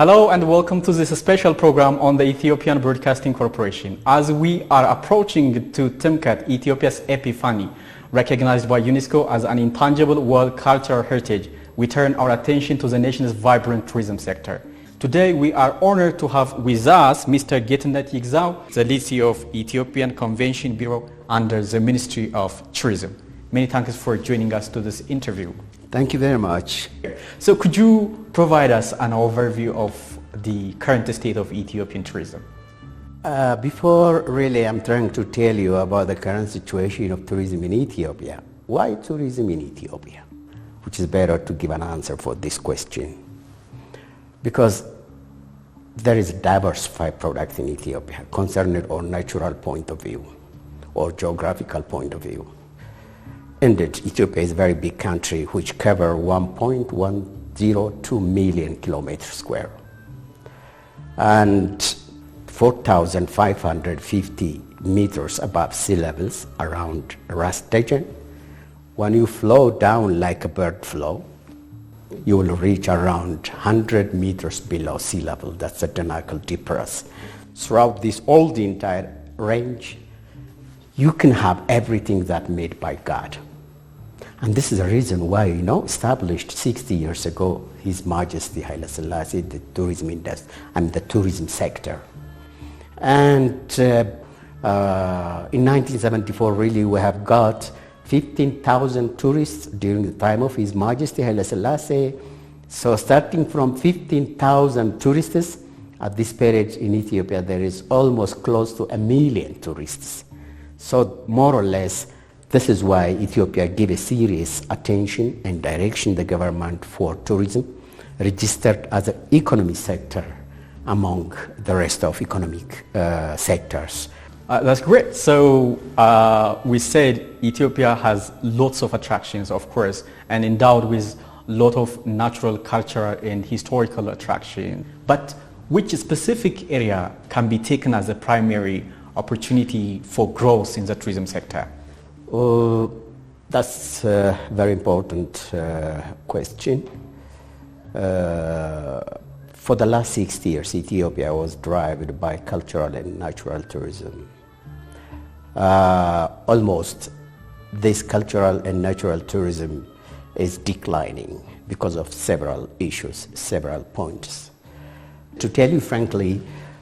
Hello and welcome to this special program on the Ethiopian Broadcasting Corporation. As we are approaching to Timket, Ethiopia's Epiphany, recognized by UNESCO as an intangible world cultural heritage, we turn our attention to the nation's vibrant tourism sector. Today we are honored to have with us Mr. Getnet Yigzaw, the lead CEO of Ethiopian Convention Bureau under the Ministry of Tourism. Many thanks for joining us to this interview. Thank you very much. So could you provide us an overview of the current state of Ethiopian tourism? Before really I'm trying to tell you about the current situation of tourism in Ethiopia. Why tourism in Ethiopia? Which is better to give an answer for this question. Because there is a diversified product in Ethiopia concerning our natural point of view or geographical point of view. Indeed, Ethiopia is a very big country which covers 1.102 million kilometers square and 4,550 meters above sea levels around Ras Dajan. When you flow down like a bird flow, you will reach around 100 meters below sea level. That's the Danakil Depress. Throughout this all the entire range, you can have everything that made by God. And this is the reason why, established 60 years ago, His Majesty Haile Selassie, the tourism industry and the tourism sector. And in 1974, really, we have got 15,000 tourists during the time of His Majesty Haile Selassie. So starting from 15,000 tourists, at this period in Ethiopia, there is almost close to 1 million tourists. So more or less, this is why Ethiopia gave a serious attention and direction the government for tourism, registered as an economy sector among the rest of economic sectors. That's great. So we said Ethiopia has lots of attractions, of course, and endowed with a lot of natural, cultural and historical attraction. But which specific area can be taken as a primary opportunity for growth in the tourism sector? That's a very important question. For the last 60 years, Ethiopia was driven by cultural and natural tourism. Almost this cultural and natural tourism is declining because of several issues, several points. To tell you frankly,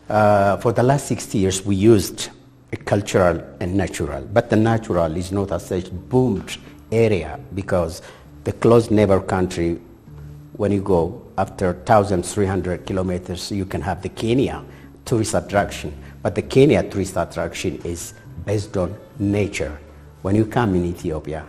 for the last 60 years we used a cultural and natural, but the natural is not as such boomed area because the close neighbor country, when you go after 1,300 kilometers, you can have the Kenya tourist attraction, but the Kenya tourist attraction is based on nature. When you come in Ethiopia,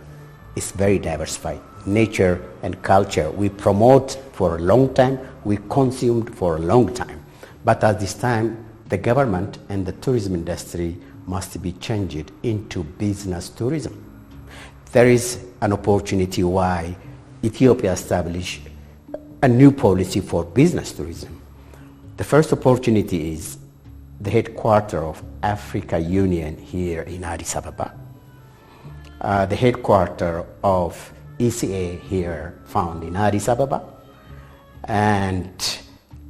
it's very diversified. Nature and culture, we promote for a long time, we consumed for a long time. But at this time, the government and the tourism industry must be changed into business tourism. There is an opportunity why Ethiopia established a new policy for business tourism. The first opportunity is the headquarters of Africa Union here in Addis Ababa. The headquarters of ECA here found in Addis Ababa. And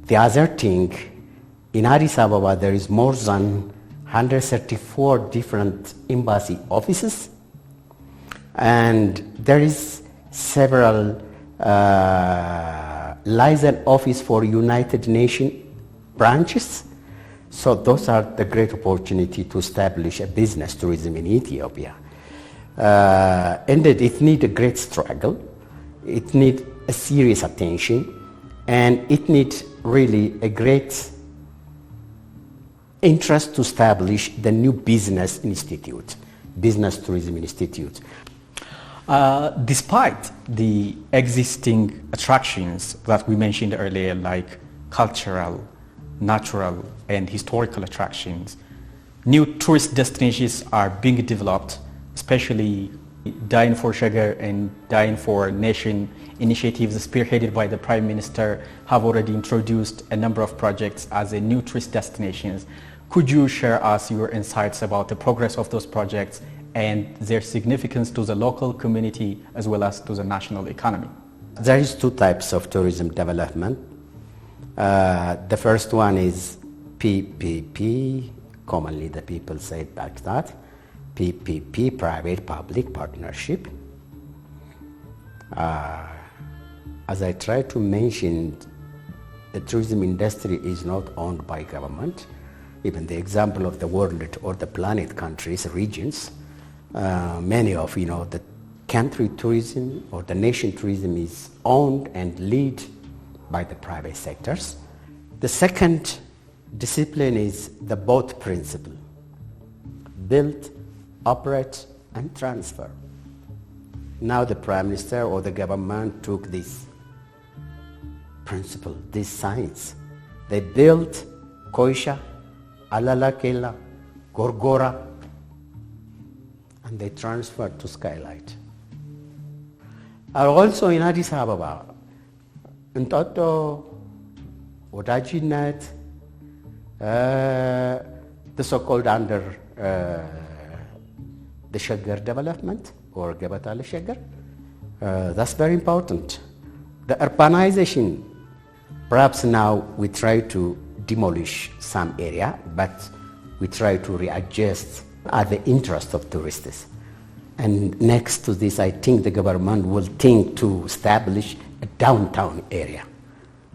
the other thing, in Addis Ababa there is more than 134 different embassy offices, and there is several liaison office for United Nations branches. So those are the great opportunity to establish a business tourism in Ethiopia. Indeed, it needs a great struggle, it needs a serious attention, and it needs really a great interest to establish the new business institute, business tourism institute. Despite the existing attractions that we mentioned earlier, like cultural, natural and historical attractions, new tourist destinations are being developed, especially Dying for Sugar and Dying for Nation initiatives spearheaded by the Prime Minister have already introduced a number of projects as a new tourist destinations. Could you share us your insights about the progress of those projects and their significance to the local community as well as to the national economy? There is two types of tourism development. The first one is PPP, commonly the people say it like that, PPP, private-public partnership. As I try to mention, the tourism industry is not owned by government. Even the example of the world or the planet countries, regions, many of the country tourism or the nation tourism is owned and led by the private sectors. The second discipline is the boat principle: build, operate, and transfer. Now the Prime Minister or the government took this principle, this science. They built Koisha, Alalakela, Gorgora, and they transferred to Skylight. Also in Addis Ababa, Ntoto, Getnet, the so-called under the Shaggar development or Gabatal Shaggar. That's very important. The urbanization, perhaps now we try to demolish some area, but we try to readjust at the interest of tourists. And next to this, I think the government will think to establish a downtown area.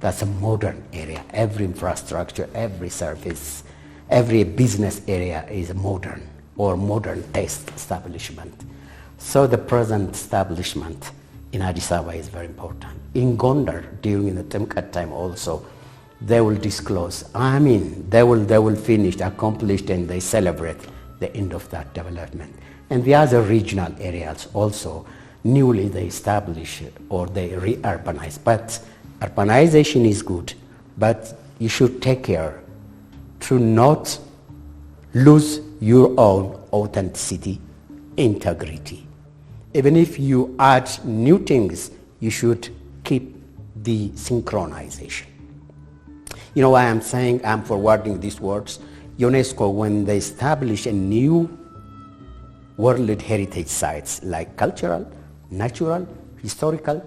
That's a modern area. Every infrastructure, every service, every business area is modern or modern taste establishment. So the present establishment in Addis Ababa is very important. In Gondar, during the Timket time also, they will disclose. They will finish, accomplish, and they celebrate the end of that development. And the other regional areas also, newly they establish or they re-urbanize. But urbanization is good, but you should take care to not lose your own authenticity, integrity. Even if you add new things, you should keep the synchronization. You know why I'm saying, I'm forwarding these words? UNESCO, when they establish a new World Heritage Sites like cultural, natural, historical,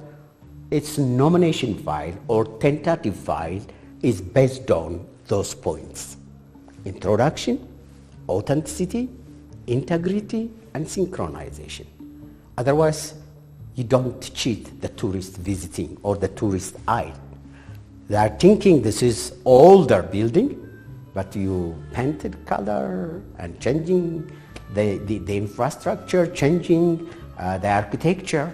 its nomination file or tentative file is based on those points: introduction, authenticity, integrity, and synchronization. Otherwise, you don't cheat the tourist visiting or the tourist eye. They are thinking this is older building, but you painted color and changing the infrastructure, changing the architecture.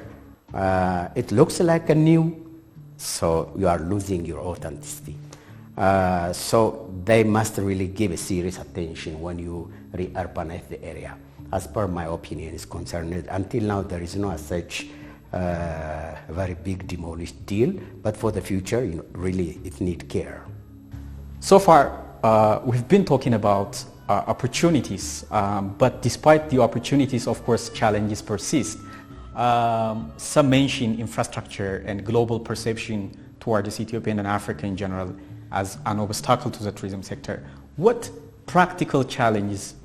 It looks like a new, so you are losing your authenticity. So they must really give a serious attention when you re-urbanize the area. As per my opinion is concerned, until now there is no such very big demolished deal, but for the future, really it needs care. So far, we've been talking about opportunities, but despite the opportunities, of course, challenges persist. Some mention infrastructure and global perception towards Ethiopian and Africa in general as an obstacle to the tourism sector. What practical challenges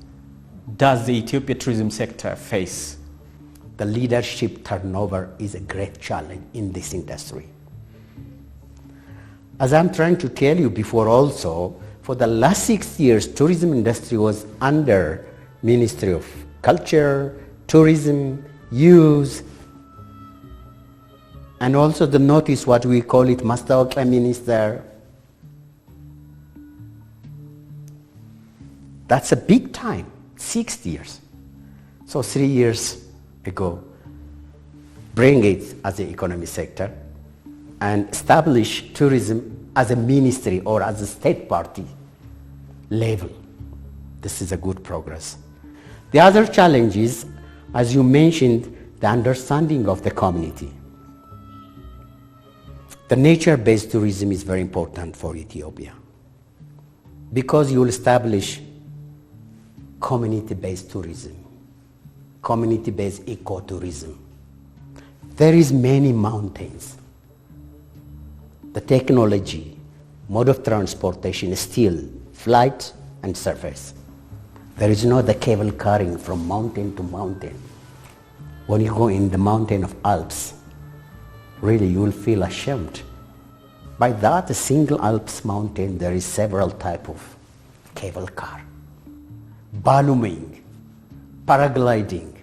does the Ethiopia tourism sector face? The leadership turnover is a great challenge in this industry. As I'm trying to tell you before also, for the last 6 years, tourism industry was under Ministry of Culture, Tourism, Youth, and also the notice, what we call it, Mastawaqiya Minister. That's a big time, 6 years. So 3 years ago, bring it as the economic sector and establish tourism as a ministry or as a state party level. This is a good progress. The other challenge is, as you mentioned, the understanding of the community. The nature-based tourism is very important for Ethiopia because you will establish community-based tourism, community-based ecotourism. There is many mountains. The technology, mode of transportation is still flight and surface. There is no the cable carrying from mountain to mountain. When you go in the mountain of Alps, really you will feel ashamed By that, a single Alps mountain, there is several type of cable car, ballooning, paragliding.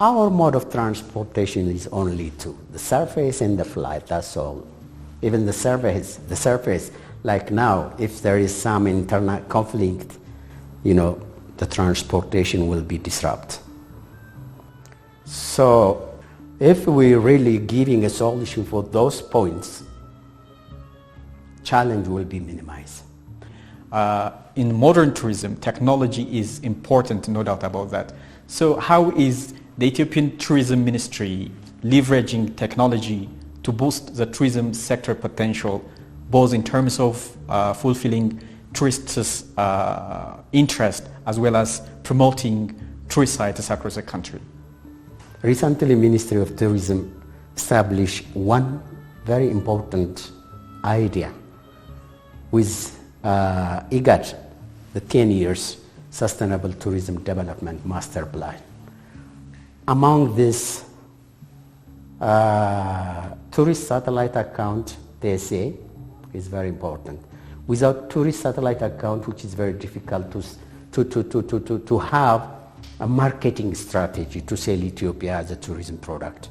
Our mode of transportation is only two, the surface and the flight, that's all. Even the surface, like now, if there is some internal conflict, the transportation will be disrupted. So if we're really giving a solution for those points, challenge will be minimized. In modern tourism, technology is important, no doubt about that. So how is the Ethiopian Tourism Ministry leveraging technology to boost the tourism sector potential, both in terms of fulfilling tourists' interest as well as promoting tourist sites across the country? Recently, Ministry of Tourism established one very important idea with IGAD, the 10 years Sustainable Tourism Development Master Plan. Among this tourist satellite account, TSA, is very important. Without tourist satellite account, which is very difficult to have a marketing strategy to sell Ethiopia as a tourism product,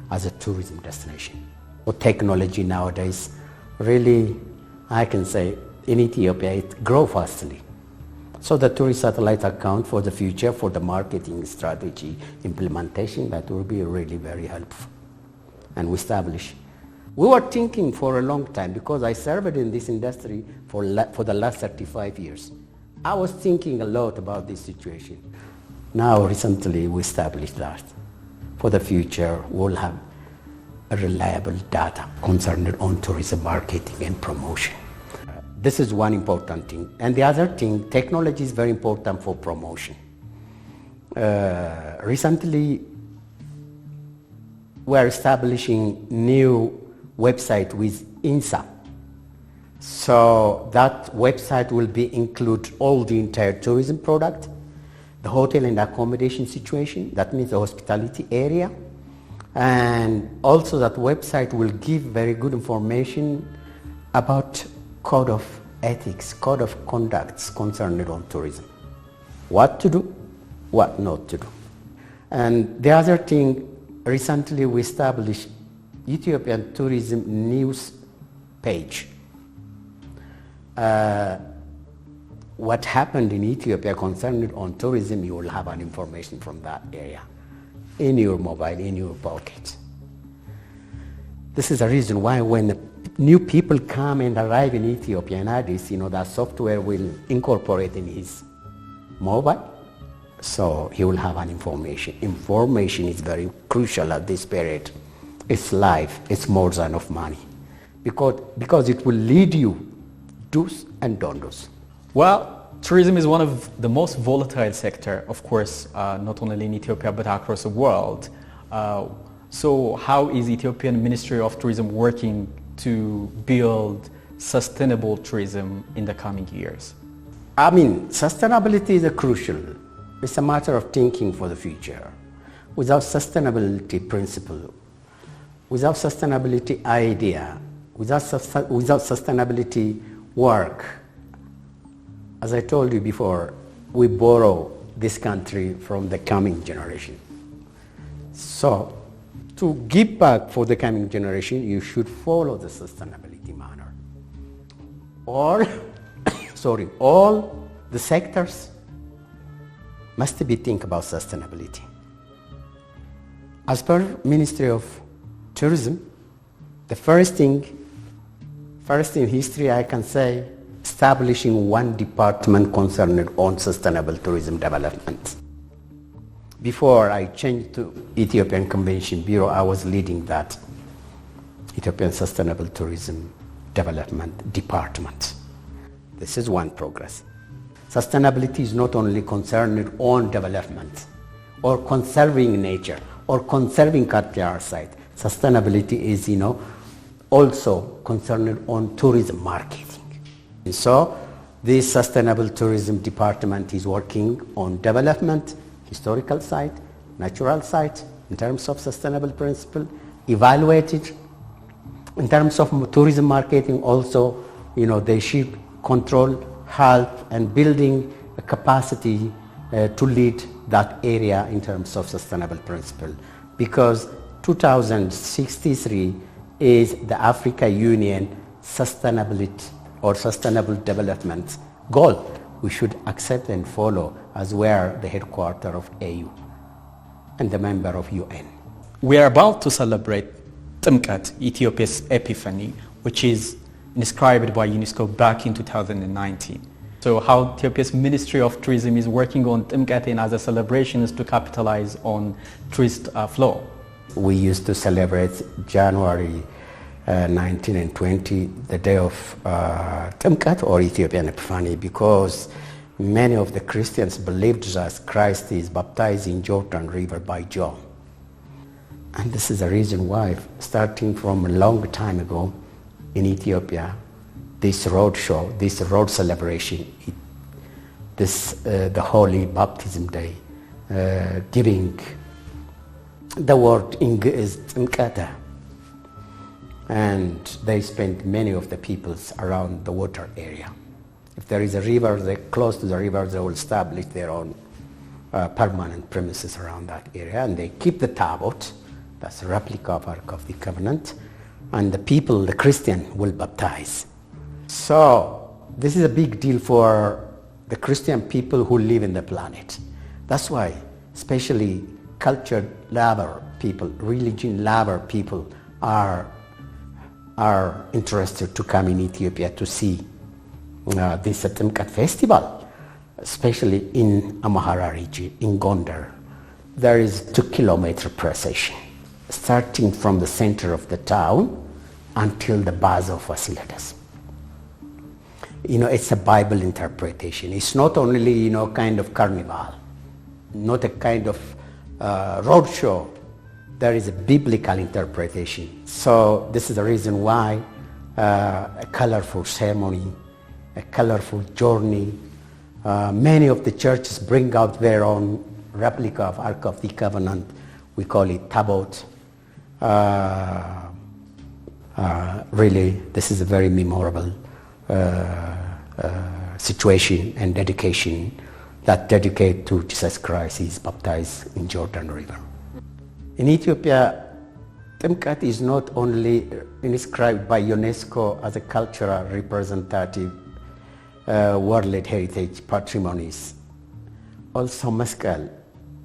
as a tourism destination. Or technology nowadays, really, I can say, in Ethiopia, it grows fastly. So the tourist satellite account for the future, for the marketing strategy implementation, that will be really very helpful. And we establish. We were thinking for a long time, because I served in this industry for the last 35 years. I was thinking a lot about this situation. Now, recently, we established that. For the future, we'll have a reliable data concerned on tourism marketing and promotion. This is one important thing. And the other thing, technology is very important for promotion. Recently, we are establishing new website with INSA. So that website will include all the entire tourism product, the hotel and accommodation situation, that means the hospitality area. And also that website will give very good information about code of ethics, code of conducts concerned on tourism. What to do, what not to do. And the other thing, recently we established Ethiopian tourism news page. What happened in Ethiopia concerned on tourism, you will have an information from that area in your mobile, in your pocket. This is the reason why when new people come and arrive in Ethiopia and Addis, that software will incorporate in his mobile. So he will have an information. Information is very crucial at this period. It's life, it's more than of money. Because it will lead you do's and don't do's. Well, tourism is one of the most volatile sector, of course, not only in Ethiopia but across the world. So how is Ethiopian Ministry of Tourism working to build sustainable tourism in the coming years? Sustainability is crucial. It's a matter of thinking for the future. Without sustainability principle, without sustainability idea, without sustainability work, as I told you before, we borrow this country from the coming generation. So, to give back for the coming generation, you should follow the sustainability manner. All the sectors must be think about sustainability. As per Ministry of Tourism, the first thing in history I can say, establishing one department concerned on sustainable tourism development. Before I changed to Ethiopian Convention Bureau, I was leading that Ethiopian Sustainable Tourism Development Department. This is one progress. Sustainability is not only concerned on development or conserving nature or conserving cultural site. Sustainability is, also concerned on tourism marketing. And so this Sustainable Tourism Department is working on development, historical site, natural site, in terms of sustainable principle, evaluated, In terms of tourism marketing also, they should control, help, and building a capacity to lead that area in terms of sustainable principle. Because 2063 is the Africa Union sustainability or sustainable development goal. We should accept and follow, as we are the headquarters of AU and the member of UN. We are about to celebrate Timket, Ethiopia's Epiphany, which is inscribed by UNESCO back in 2019. So how Ethiopia's Ministry of Tourism is working on Timket and other celebrations to capitalize on tourist flow? We used to celebrate January 19 and 20, the day of Timket or Ethiopian Epiphany, because many of the Christians believed that Christ is baptized in Jordan River by John. And this is the reason why, starting from a long time ago in Ethiopia, this road show, this road celebration, the Holy Baptism Day, giving the word in is Timket. And they spend many of the peoples around the water area. If there is a river, they close to the river, they will establish their own permanent premises around that area, and they keep the tablet, that's a replica of Ark of the Covenant, and the people, the Christian, will baptize. So this is a big deal for the Christian people who live in the planet. That's why, especially cultured lover people, religion lover people are interested to come in Ethiopia to see this Timket festival, especially in Amhara region, in Gondar. There is 2-kilometer procession, starting from the center of the town until the bazaar facilities. It's a Bible interpretation. It's not only, kind of carnival, not a kind of road show. There is a biblical interpretation. So this is the reason why a colorful ceremony, a colorful journey. Many of the churches bring out their own replica of Ark of the Covenant. We call it Tabot. Really, this is a very memorable situation and dedication that dedicate to Jesus Christ. He's baptized in Jordan River. In Ethiopia, Timket is not only inscribed by UNESCO as a cultural representative World Heritage Patrimonies. Also Meskel,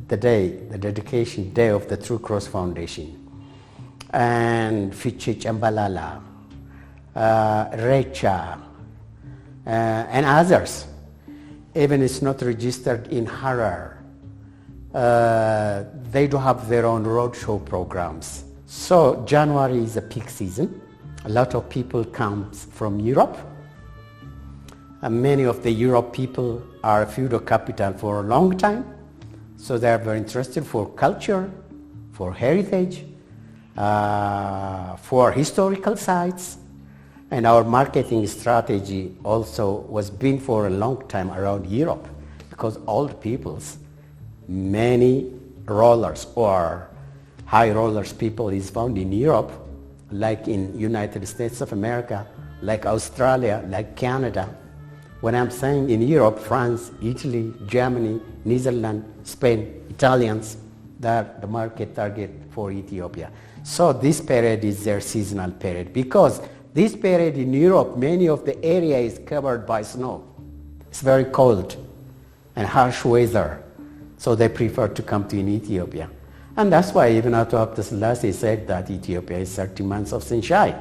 the dedication day of the True Cross Foundation, and Fiche Chambalala, Recha, and others. Even it's not registered in Harar. They do have their own roadshow programs. So January is a peak season. A lot of people come from Europe. And many of the Europe people are feudal capital for a long time. So they are very interested for culture, for heritage, for historical sites. And our marketing strategy also was been for a long time around Europe, because old peoples, many rollers or high rollers people is found in Europe, like in United States of America, like Australia, like Canada. When I'm saying in Europe, France, Italy, Germany, Netherlands, Spain, Italians, they're the market target for Ethiopia. So this period is their seasonal period, because this period in Europe, many of the area is covered by snow. It's very cold and harsh weather. So they prefer to come to in Ethiopia. And that's why even Haile Selassie said that Ethiopia is 30 months of sunshine.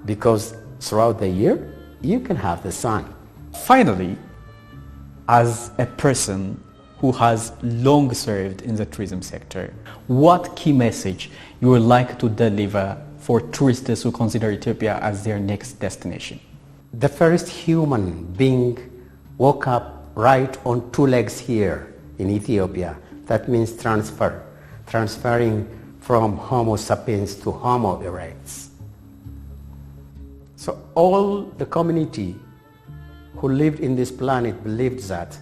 Because throughout the year, you can have the sun. Finally, as a person who has long served in the tourism sector, what key message you would like to deliver for tourists who consider Ethiopia as their next destination? The first human being woke up right on two legs here in Ethiopia. That means transferring from Homo sapiens to Homo erectus. So all the community who lived in this planet believed that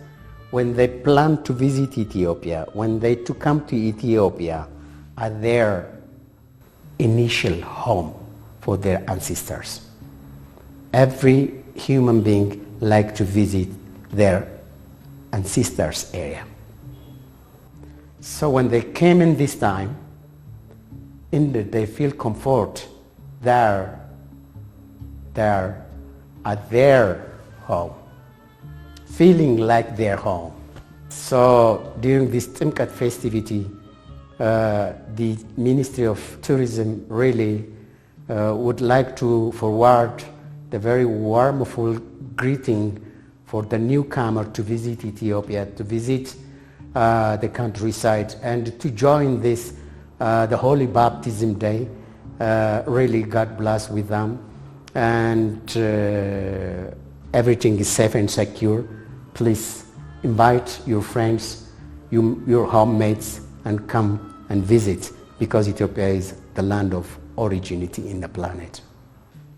when they planned to visit Ethiopia, when they to come to Ethiopia, at their initial home, for their ancestors. Every human being like to visit their ancestors' area. So when they came in this time, they feel comfort there at their home, feeling like their home. So during this Timket festivity, the Ministry of Tourism really would like to forward the very warmful greeting for the newcomer to visit Ethiopia, to visit the countryside, and to join this, the Holy Baptism Day. Really, God bless with them, and everything is safe and secure. Please invite your friends, your homemates, and come and visit, because Ethiopia is the land of originity in the planet.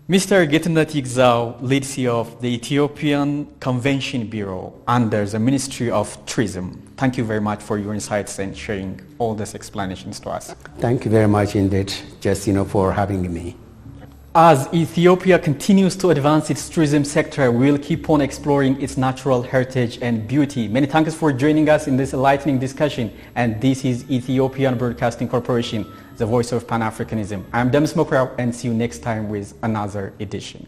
Mr. Getnet Yigzaw, lead CEO of the Ethiopian Convention Bureau under the Ministry of Tourism. Thank you very much for your insights and sharing all these explanations to us. Thank you very much indeed, just for having me. As Ethiopia continues to advance its tourism sector, we'll keep on exploring its natural heritage and beauty. Many thanks for joining us in this enlightening discussion. And this is Ethiopian Broadcasting Corporation, the voice of Pan-Africanism. I'm Demis Mokraw, and see you next time with another edition.